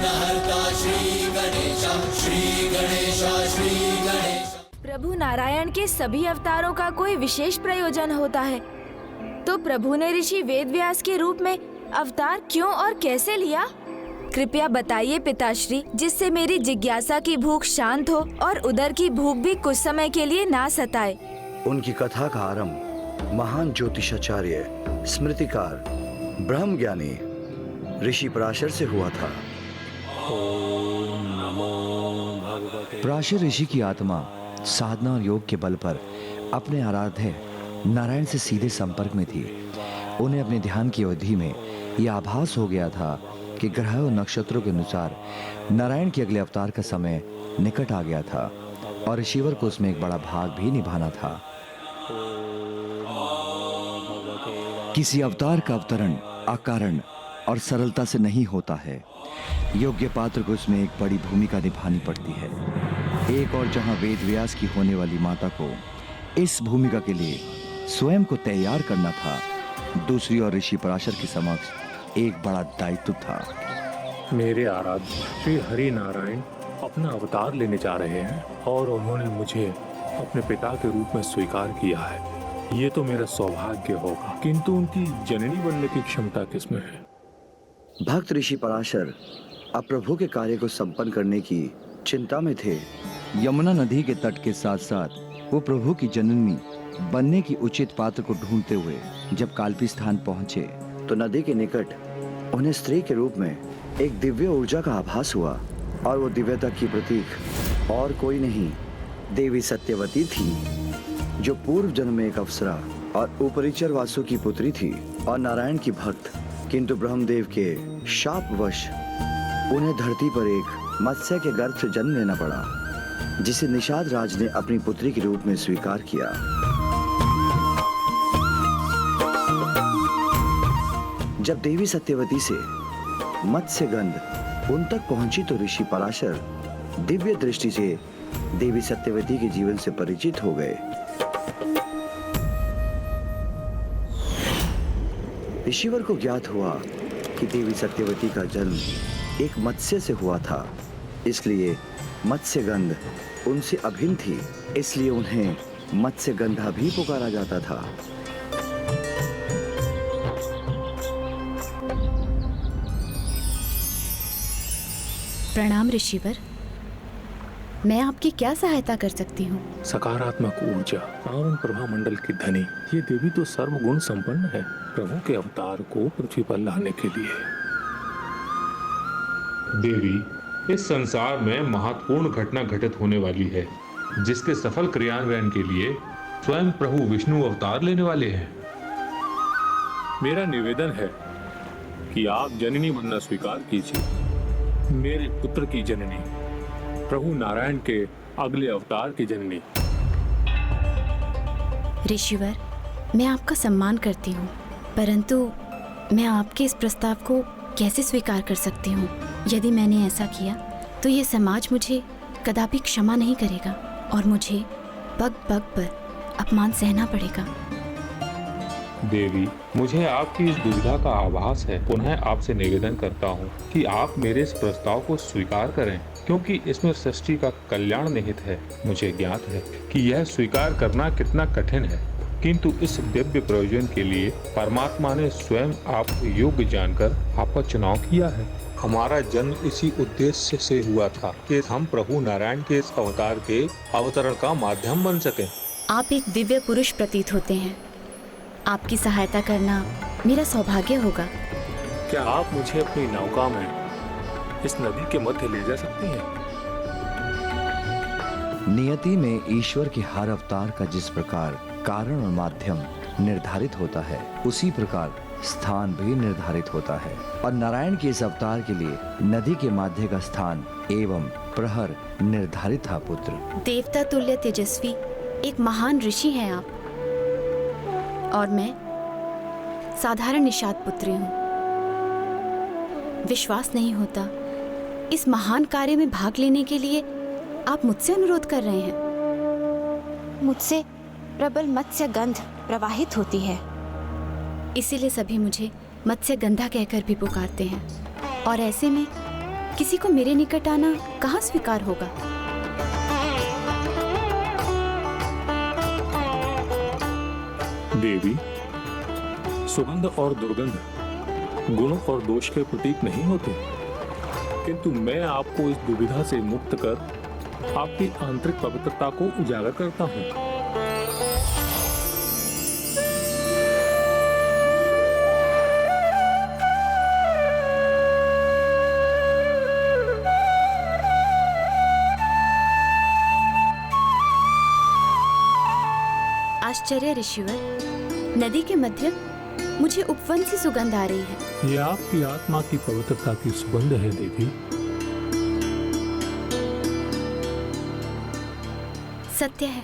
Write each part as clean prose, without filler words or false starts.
विघ्नहर्ता श्री गणेश, श्री गणेश, श्री गणेश। प्रभु नारायण के सभी अवतारों का कोई विशेष प्रयोजन होता है, तो प्रभु ने ऋषि वेदव्यास के रूप में अवतार क्यों और कैसे लिया? कृपया बताइए पिताश्री, जिससे मेरी जिज्ञासा की भूख शांत हो और उदर की भूख भी कुछ समय के लिए ना सताए। उनकी कथा का आरंभ महान ज्योतिषाचार्य, स्मृतिकार, ब्रह्म ज्ञानी ऋषि पराशर से हुआ था। ओम नमो भगवते। पराशर ऋषि की आत्मा साधना और योग के बल पर अपने आराध्य नारायण से सीधे संपर्क में थी। उन्हें अपने ध्यान की अवधि में यह आभास हो गया था कि ग्रह और नक्षत्रों के अनुसार नारायण के अगले अवतार का समय निकट आ गया था और ऋषिवर को उसमें एक बड़ा भाग भी निभाना था। किसी अवतार का अवतरण अकारण और सरलता से नहीं होता है। योग्य पात्र को उसमें एक बड़ी भूमिका निभानी पड़ती है। एक और जहां वेद व्यास की होने वाली माता को इस भूमिका के लिए स्वयं को तैयार करना था, दूसरी ओर ऋषि पराशर के समक्ष एक बड़ा दायित्व था। मेरे आराध्य श्री हरि नारायण अपना अवतार लेने जा रहे हैं और उन्होंने मुझे अपने पिता के रूप में स्वीकार किया है। ये तो मेरा सौभाग्य होगा, किंतु उनकी जननी बनने की क्षमता किसमें है? भक्त ऋषि पराशर अब प्रभु के कार्य को संपन्न करने की चिंता में थे। यमुना नदी के तट के साथ साथ वो प्रभु की जननी बनने की उचित पात्र को ढूंढते हुए जब काल्पी स्थान पहुंचे तो नदी के निकट उन्हें स्त्री के रूप में एक दिव्य ऊर्जा का आभास हुआ और वो दिव्यता की प्रतीक और कोई नहीं, देवी सत्यवती थी, जो पूर्व जन्म में एक अप्सरा और उपरिचर वासु की पुत्री थी और नारायण की भक्त। किंतु ब्रह्मदेव के शापवश उन्हें धरती पर एक मत्स्य के गर्भ से जन्म लेना पड़ा, जिसे निषाद राज ने अपनी पुत्री के रूप में स्वीकार किया। जब देवी सत्यवती से मत्स्य गंध उन तक पहुंची तो ऋषि पराशर दिव्य दृष्टि से देवी सत्यवती के जीवन से परिचित हो गए। ऋषिवर को ज्ञात हुआ कि देवी सत्यवती का जन्म एक मत्स्य से हुआ था, इसलिए मत्स्य गंध उनसे अभिन्न थी, इसलिए उन्हें मत्स्य गंधा भी पुकारा जाता था। प्रणाम ऋषिवर, मैं आपकी क्या सहायता कर सकती हूँ? सकारात्मक ऊर्जा, पावन प्रभा मंडल की धनी ये देवी तो सर्वगुण संपन्न है। प्रभु के अवतार को पृथ्वी पर लाने के लिए देवी इस संसार में महत्वपूर्ण घटना घटित होने वाली है, जिसके सफल क्रियान्वयन के लिए स्वयं प्रभु विष्णु अवतार लेने वाले हैं। मेरा निवेदन है कि आप जननी बनना स्वीकार कीजिए, मेरे पुत्र की जननी, प्रभु नारायण के अगले अवतार की जननी। ऋषिवर, मैं आपका सम्मान करती हूँ, परंतु मैं आपके इस प्रस्ताव को कैसे स्वीकार कर सकती हूँ? यदि मैंने ऐसा किया तो ये समाज मुझे कदापि क्षमा नहीं करेगा और मुझे पग पग पर अपमान सहना पड़ेगा। देवी, मुझे आपकी इस दुविधा का आभास है। पुनः आपसे निवेदन करता हूँ कि आप मेरे इस प्रस्ताव को स्वीकार करें, क्योंकि इसमें सृष्टि का कल्याण निहित है। मुझे ज्ञात है कि यह स्वीकार करना कितना कठिन है, किंतु इस दिव्य प्रयोजन के लिए परमात्मा ने स्वयं आप योग्य जानकर आपका चुनाव किया है। हमारा जन्म इसी उद्देश्य से हुआ था कि हम प्रभु नारायण के इस अवतार के अवतरण का माध्यम बन सकें। आप एक दिव्य पुरुष प्रतीत होते हैं, आपकी सहायता करना मेरा सौभाग्य होगा। क्या आप मुझे अपनी नौका में इस नदी के मध्य ले जा सकती हैं? नियति में ईश्वर के हर अवतार का जिस प्रकार कारण और माध्यम निर्धारित होता है, उसी प्रकार स्थान भी निर्धारित होता है और नारायण के इस अवतार के लिए नदी के माध्य का स्थान एवं प्रहर निर्धारित था। पुत्र, देवता तुल्य तेजस्वी एक महान ऋषि हैं आप, और मैं साधारण निषाद पुत्री हूँ। विश्वास नहीं होता, इस महान कार्य में भाग लेने के लिए आप मुझसे अनुरोध कर रहे हैं। मुझसे प्रबल मत्स्य गंध प्रवाहित होती है, इसीलिए सभी मुझे मत्स्य गंधा कहकर भी पुकारते हैं, और ऐसे में किसी को मेरे निकट आना कहाँ स्वीकार होगा? देवी, सुगंध और दुर्गंध गुण और दोष के प्रतीक नहीं होते, किंतु मैं आपको इस दुविधा से मुक्त कर आपकी आंतरिक पवित्रता को उजागर करता हूँ। आश्चर्य ऋषिवर, नदी के मध्य मुझे उपवन से सुगंध आ रही है। ये आपकी आत्मा की पवित्रता की सुगंध है देवी। सत्य है,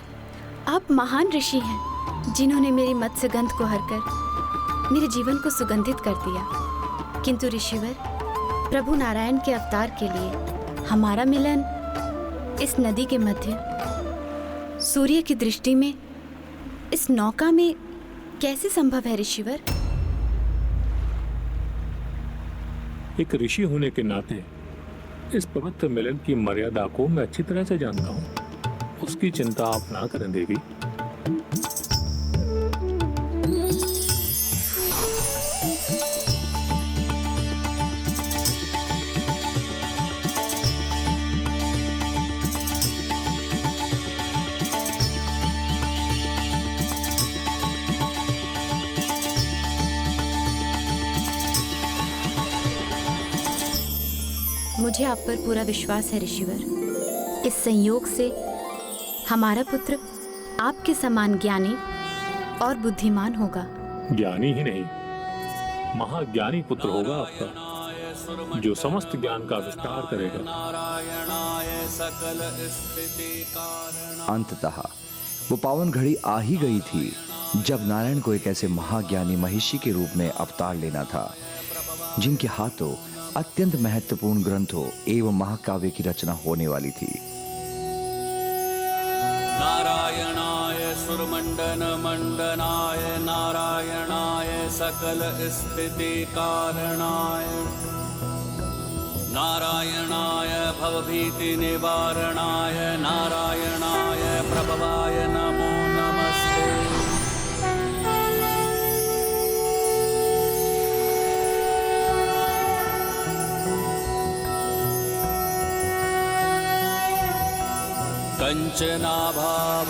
आप महान ऋषि हैं, जिन्होंने मेरी मत्स्य गंध को हरकर मेरे जीवन को सुगंधित कर दिया। किंतु ऋषिवर, प्रभु नारायण के अवतार के लिए हमारा मिलन इस नदी के मध्य सूर्य की दृष्टि में इस नौका में कैसे संभव है ऋषिवर? एक ऋषि होने के नाते इस पवित्र मिलन की मर्यादा को मैं अच्छी तरह से जानता हूँ। उसकी चिंता आप ना करें देवी। मुझे आप पर पूरा विश्वास है ऋषिवर। इस संयोग से हमारा पुत्र आपके समान ज्ञानी और बुद्धिमान होगा। ज्ञानी ही नहीं, महाज्ञानी पुत्र होगा आपका, जो समस्त ज्ञान का विस्तार करेगा। अंततः वो पावन घड़ी आ ही गई थी जब नारायण को एक ऐसे महाज्ञानी महिषी के रूप में अवतार लेना था, जिनके हाथों अत्यंत महत्वपूर्ण ग्रंथों एवं महाकाव्य की रचना होने वाली थी। नारायणाय सुरमंडन मंडनाय, नारायणाय सकल स्थिति कारणाय, नारायणाय भवभीति निवारणाय, नारायणाय प्रभवाय नमो नमस्ते। कंचनाभावराभयं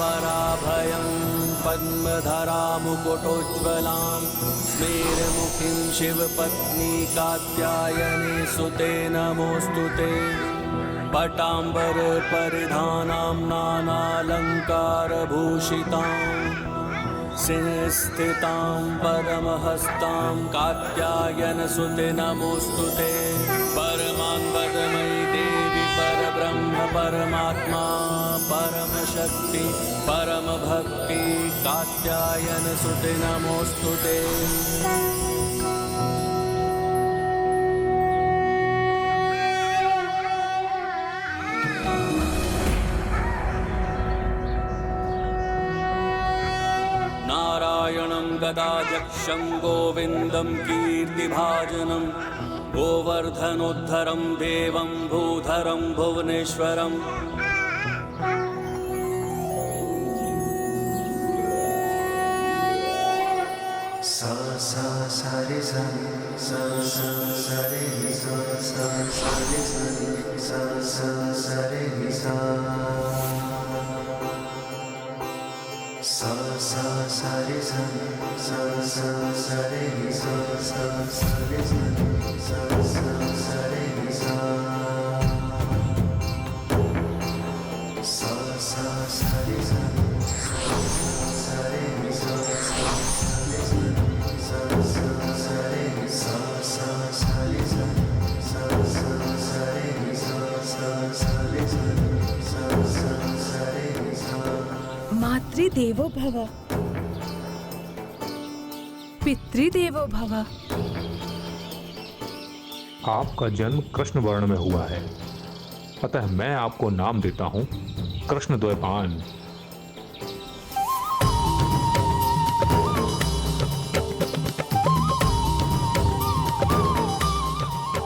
पद्मधरा मुकुटोज्ज्वलां, स्मेरमुखीं शिवपत्नी कात्यायनी सुते नमोस्तुते। पटाम्बर परिधानां नानालङ्कारभूषितां, सिंहस्थितां परमहस्तां कात्यायन सुते नमोस्तुते। परमांगदमयी देवी परब्रह्म परमात्मा परम शक्ति परम भक्ति कात्यायन सुते नमोस्तुते। नारायणं गदाजक्षं गोविन्दं कीर्तिभाजनं, गोवर्धनोद्धरं देवं भूधरं भुवनेश्वरम्। सा सा सा रे सा सा सा सा रे सा सा सा रे सा सा सा रे सा सा सा सा रे सा सा सा सा रे सा सा सा रे सा सा सा रे सा सा सा सा रे सा सा रे सा मातृदेवो भव, पितृदेवो भव। आपका जन्म कृष्ण वर्ण में हुआ है, अतः मैं आपको नाम देता हूँ कृष्ण द्वैपायन।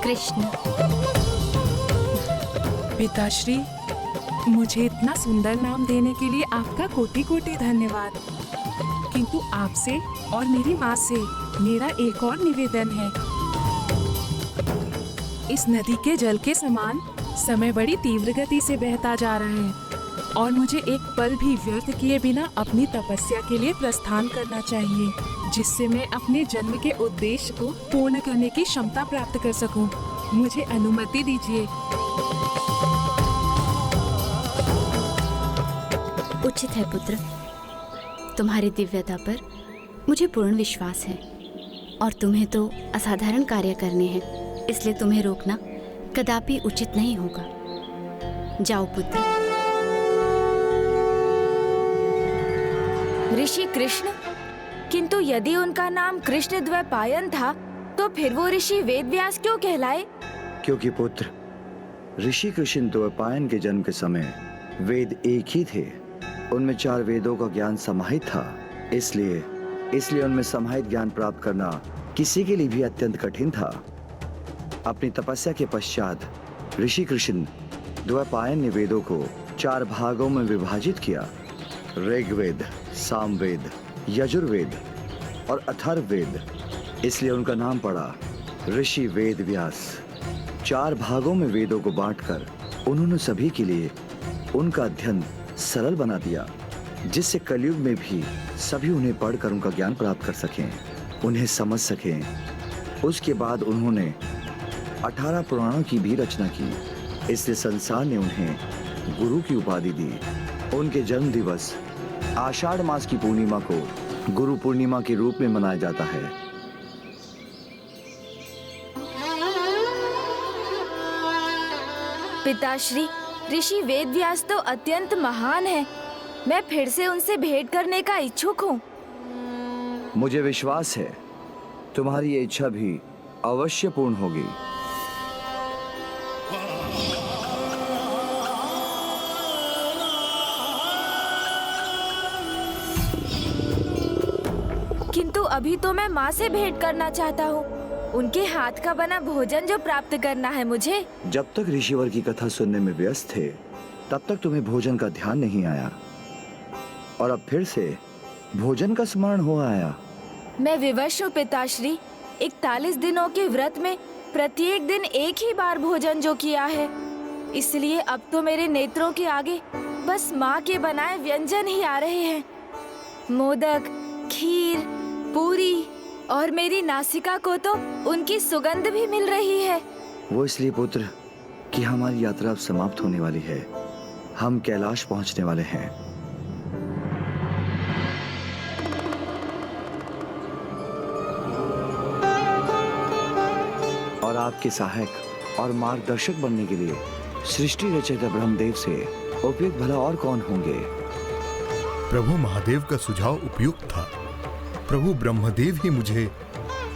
कृष्ण पिताश्री, मुझे इतना सुंदर नाम देने के लिए आपका कोटि कोटि धन्यवाद। किंतु आपसे और मेरी माँ से मेरा एक और निवेदन है। इस नदी के जल के समान समय बड़ी तीव्र गति से बहता जा रहा है और मुझे एक पल भी व्यर्थ किए बिना अपनी तपस्या के लिए प्रस्थान करना चाहिए, जिससे मैं अपने जन्म के उद्देश्य को पूर्ण करने की क्षमता प्राप्त कर सकूं। मुझे अनुमति दीजिए। उचित है पुत्र, तुम्हारी दिव्यता पर मुझे पूर्ण विश्वास है और तुम्हें तो असाधारण कार्य करने हैं, इसलिए तुम्हें रोकना कदापि उचित नहीं होगा। जाओ पुत्र। ऋषि कृष्ण, किंतु यदि उनका नाम कृष्ण द्वैपायन था तो फिर वो ऋषि वेदव्यास क्यों कहलाए? क्योंकि पुत्र, ऋषि कृष्ण द्वैपायन के जन्म के समय वेद एक ही थे। उनमें 4 वेदों का ज्ञान समाहित था, इसलिए उनमें समाहित ज्ञान प्राप्त करना किसी के लिए भी अत्यंत कठिन था। अपनी तपस्या के पश्चात ऋषि कृष्ण द्वैपायन ने वेदों को 4 भागों में विभाजित किया: ऋग्वेद, सामवेद, यजुर्वेद और अथर्ववेद। इसलिए उनका नाम पड़ा ऋषि वेद व्यास। 4 भागों में वेदों को बांटकर उन्होंने सभी के लिए उनका अध्ययन सरल बना दिया, जिससे कलयुग में भी सभी उन्हें पढ़कर उनका ज्ञान प्राप्त कर सकें, उन्हें समझ सकें। उसके बाद उन्होंने 18 पुराणों की भी रचना की, इसलिए संसार ने उन्हें गुरु की उपाधि दी। उनके जन्म दिवस आषाढ़ मास की पूर्णिमा को गुरु पूर्णिमा के रूप में मनाया जाता है। पिताश्री, ऋषि वेदव्यास तो अत्यंत महान है। मैं फिर से उनसे भेंट करने का इच्छुक हूँ। मुझे विश्वास है तुम्हारी ये इच्छा भी अवश्य पूर्ण होगी। किंतु अभी तो मैं माँ से भेंट करना चाहता हूँ, उनके हाथ का बना भोजन जो प्राप्त करना है मुझे। जब तक ऋषिवर की कथा सुनने में व्यस्त थे, तब तक तुम्हें भोजन का ध्यान नहीं आया, और अब फिर से भोजन का स्मरण हो आया। मैं विवश हूँ पिताश्री। 41 दिनों के व्रत में प्रत्येक दिन एक ही बार भोजन जो किया है, इसलिए अब तो मेरे नेत्रों के आगे बस माँ के बनाए व्यंजन ही आ रहे हैं। मोदक, खीर, पूरी और मेरी नासिका को तो उनकी सुगंध भी मिल रही है। वो इसलिए पुत्र कि हमारी यात्रा अब समाप्त होने वाली है। हम कैलाश पहुंचने वाले हैं। और आपके सहायक और मार्गदर्शक बनने के लिए सृष्टि रचयिता ब्रह्मदेव से उपयुक्त भला और कौन होंगे? प्रभु महादेव का सुझाव उपयुक्त था। प्रभु ब्रह्मदेव ही मुझे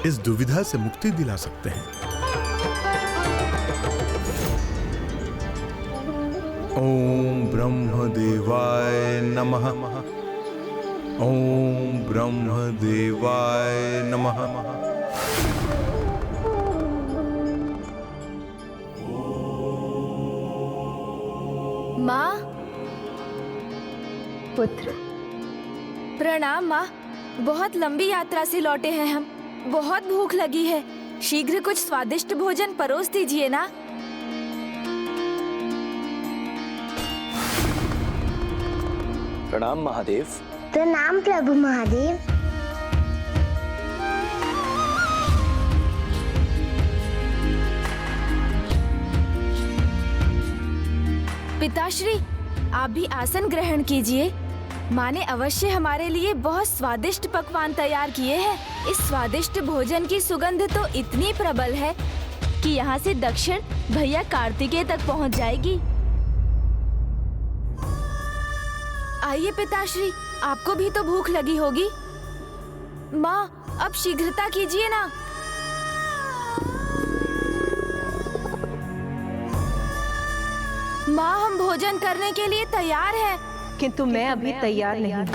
इस दुविधा से मुक्ति दिला सकते हैं। ओम ब्रह्मदेवाय नमः। ओम ब्रह्मदेवाय नमः। माँ। पुत्र। प्रणाम माँ। बहुत लंबी यात्रा से लौटे हैं हम। बहुत भूख लगी है। शीघ्र कुछ स्वादिष्ट भोजन परोस दीजिए ना। प्रणाम महादेव। प्रणाम प्रभु महादेव। पिताश्री, आप भी आसन ग्रहण कीजिए। माँ ने अवश्य हमारे लिए बहुत स्वादिष्ट पकवान तैयार किए हैं। इस स्वादिष्ट भोजन की सुगंध तो इतनी प्रबल है कि यहाँ से दक्षिण भैया कार्तिकेय तक पहुँच जाएगी। आइए पिताश्री, आपको भी तो भूख लगी होगी। माँ, अब शीघ्रता कीजिए ना। माँ, हम भोजन करने के लिए तैयार हैं। किंतु मैं अभी तैयार नहीं हूँ।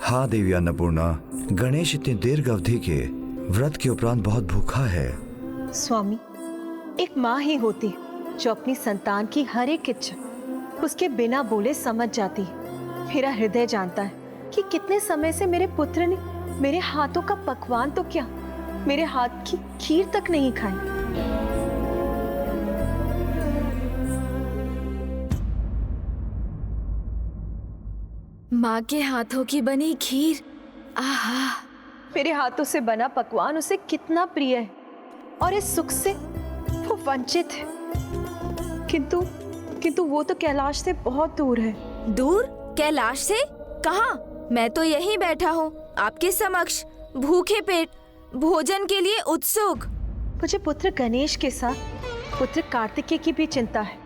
हाँ देवी अन्नपूर्णा, गणेश इतनी दीर्घ अवधि के व्रत के उपरांत बहुत भूखा है। स्वामी, एक माँ ही होती है जो अपनी संतान की हर एक इच्छा उसके बिना बोले समझ जाती है। मेरा हृदय जानता है कि कितने समय से मेरे पुत्र ने मेरे हाथों का पकवान तो क्या, मेरे हाथ की खीर तक नहीं खाई। माँ के हाथों की बनी खीर, आहा! मेरे हाथों से बना पकवान उसे कितना प्रिय है और इस सुख से वो वंचित है। किंतु वो तो कैलाश से बहुत दूर है। दूर? कैलाश से? कहाँ? मैं तो यहीं बैठा हूँ आपके समक्ष, भूखे पेट, भोजन के लिए उत्सुक। मुझे पुत्र गणेश के साथ पुत्र कार्तिकेय की भी चिंता है।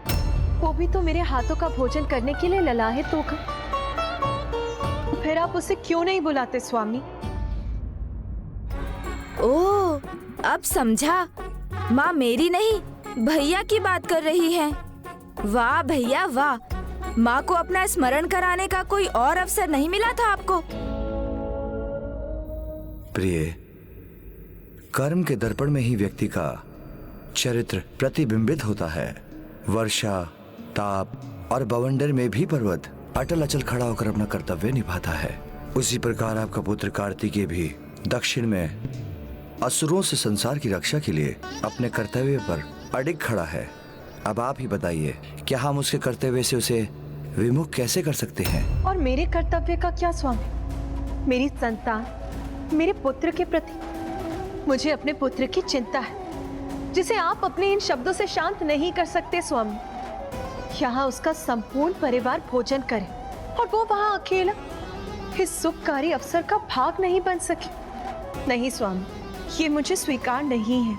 वो भी तो मेरे हाथों का भोजन करने के लिए ललाहित होगा। फिर आप उसे क्यों नहीं बुलाते स्वामी? ओह, अब समझा। माँ मेरी नहीं, भैया की बात कर रही है। वाह भैया वाह, माँ को अपना स्मरण कराने का कोई और अवसर नहीं मिला था आपको? प्रिय, कर्म के दर्पण में ही व्यक्ति का चरित्र प्रतिबिंबित होता है। वर्षा, ताप और बवंडर में भी पर्वत अटल अचल खड़ा होकर अपना कर्तव्य निभाता है। उसी प्रकार आपका पुत्र कार्तिकेय भी दक्षिण में असुरों से संसार की रक्षा के लिए अपने कर्तव्य पर अडिग खड़ा है। अब आप ही बताइए, क्या हम उसके कर्तव्य से उसे विमुख कैसे कर सकते हैं? और मेरे कर्तव्य का क्या स्वामी? मेरी संतान, मेरे पुत्र के प्रति मुझे अपने पुत्र की चिंता है, जिसे आप अपने इन शब्दों से शांत नहीं कर सकते स्वामी। यहाँ उसका संपूर्ण परिवार भोजन करे और वो वहाँ अकेला इस सुखकारी अवसर का भाग नहीं बन सके। नहीं स्वामी, ये मुझे स्वीकार नहीं है।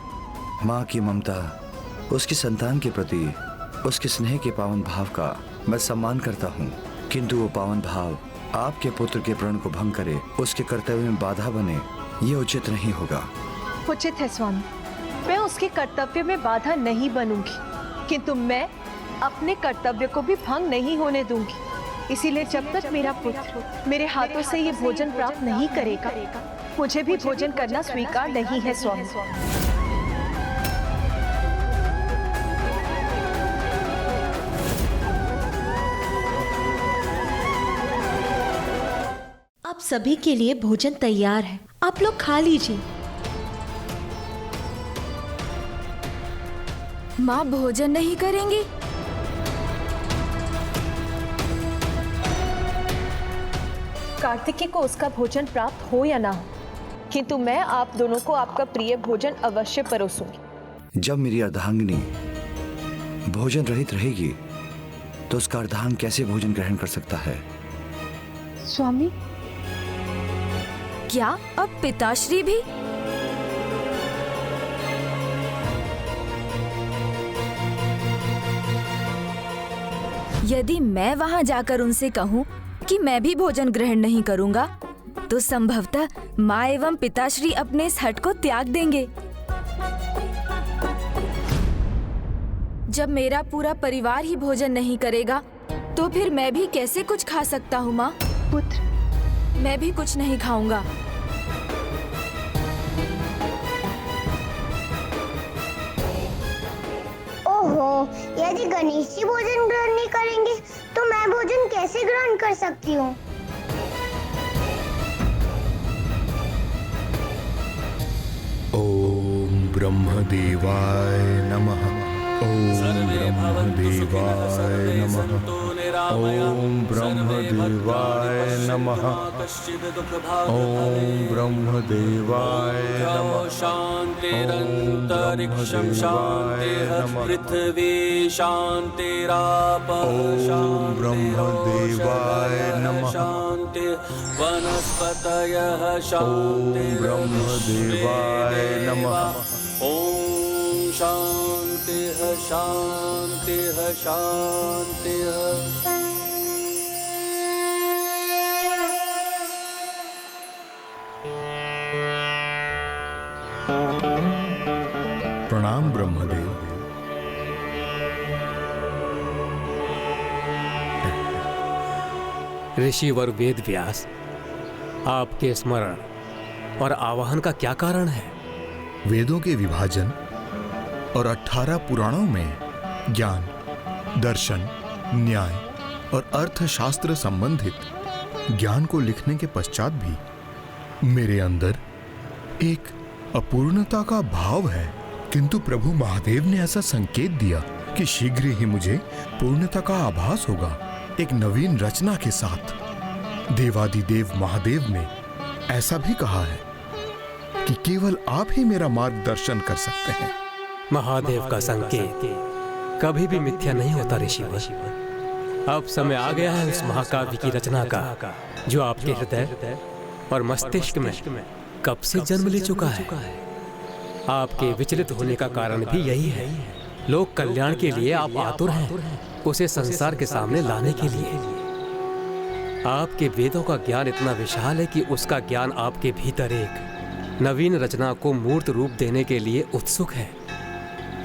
माँ की ममता, उसकी संतान के प्रति उसके स्नेह के पावन भाव का मैं सम्मान करता हूँ, किंतु वो पावन भाव आपके पुत्र के प्रण को भंग करे, उसके कर्तव्य में बाधा बने, ये उचित नहीं होगा। उचित है स्वामी, मैं उसके कर्तव्य में बाधा नहीं बनूंगी, किंतु मैं अपने कर्तव्य को भी भंग नहीं होने दूंगी। इसीलिए जब तक मेरा पुत्र मेरे हाथों से ये भोजन प्राप्त नहीं करेगा, मुझे भी भोजन करना स्वीकार नहीं है स्वामी। आप सभी के लिए भोजन तैयार है, आप लोग खा लीजिए। माँ भोजन नहीं करेंगी? कार्तिकेय को उसका भोजन प्राप्त हो या ना हो, किंतु मैं आप दोनों को आपका प्रिय भोजन अवश्य परोसूंगी। जब मेरी अर्धांगिनी भोजन रहित रहेगी तो उसका अर्धांग कैसे भोजन ग्रहण कर सकता है? स्वामी, क्या अब पिताश्री भी? यदि मैं वहां जाकर उनसे कहूं कि मैं भी भोजन ग्रहण नहीं करूंगा, तो संभवतः माँ एवं पिताश्री अपने इस हट को त्याग देंगे। जब मेरा पूरा परिवार ही भोजन नहीं करेगा, तो फिर मैं भी कैसे कुछ खा सकता हूँ माँ? पुत्र, मैं भी कुछ नहीं खाऊंगा। ओहो, यदि गणेश जी भोजन ग्रहण नहीं करेंगे तो मैं भोजन कैसे ग्रहण कर सकती हूँ? ओम ब्रह्मदेवाय नमः। ओम ब्रह्मदेवाय नमः। ओम ब्रह्मदेवाय नमः। ओम ब्रह्मदेवाय नमः। शान्तिरन्तरिक्षं शान्तिः पृथ्वी शान्तिरापः ओम ब्रह्मदेवाय नमः। शान्तिः वनस्पतयः शान्तिः ब्रह्मदेवाय नमः। ओम शान्तिः शान्तिः शान्तिः। प्रणाम ब्रह्मदेव। ऋषिवर वेद व्यास, आपके स्मरण और आवाहन का क्या कारण है? वेदों के विभाजन और 18 पुराणों में ज्ञान, दर्शन, न्याय और अर्थशास्त्र संबंधित ज्ञान को लिखने के पश्चात भी मेरे अंदर एक अपूर्णता का भाव है। किंतु प्रभु महादेव ने ऐसा संकेत दिया कि शीघ्र ही मुझे पूर्णता का आभास होगा, एक नवीन रचना के साथ। देवादिदेव महादेव ने ऐसा भी कहा है कि केवल आप ही मेरा मार्गदर्शन कर सकते हैं। महादेव का संकेत कभी भी मिथ्या नहीं होता ऋषिवर। अब समय आ गया है उस महाकाव्य की रचना का, जो आपके हृदय और मस्तिष्क में कब से जन्म ले चुका है। आपके विचलित होने का कारण भी यही है। लोक कल्याण के लिए आप आतुर हैं, उसे संसार के सामने लाने के लिए। आपके वेदों का ज्ञान इतना विशाल है कि उसका ज्ञान आपके भीतर एक नवीन रचना को मूर्त रूप देने के लिए उत्सुक है।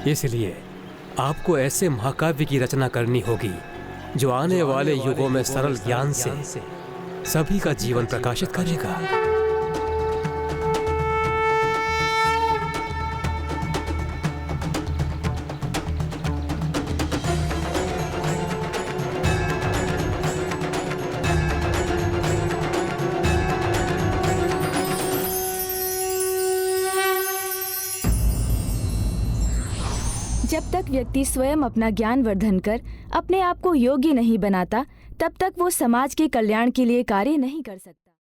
इसलिए आपको ऐसे महाकाव्य की रचना करनी होगी जो आने वाले युगों में सरल ज्ञान से सभी का जीवन प्रकाशित करेगा। जब तक व्यक्ति स्वयं अपना ज्ञान वर्धन कर अपने आप को योग्य नहीं बनाता, तब तक वो समाज के कल्याण के लिए कार्य नहीं कर सकता।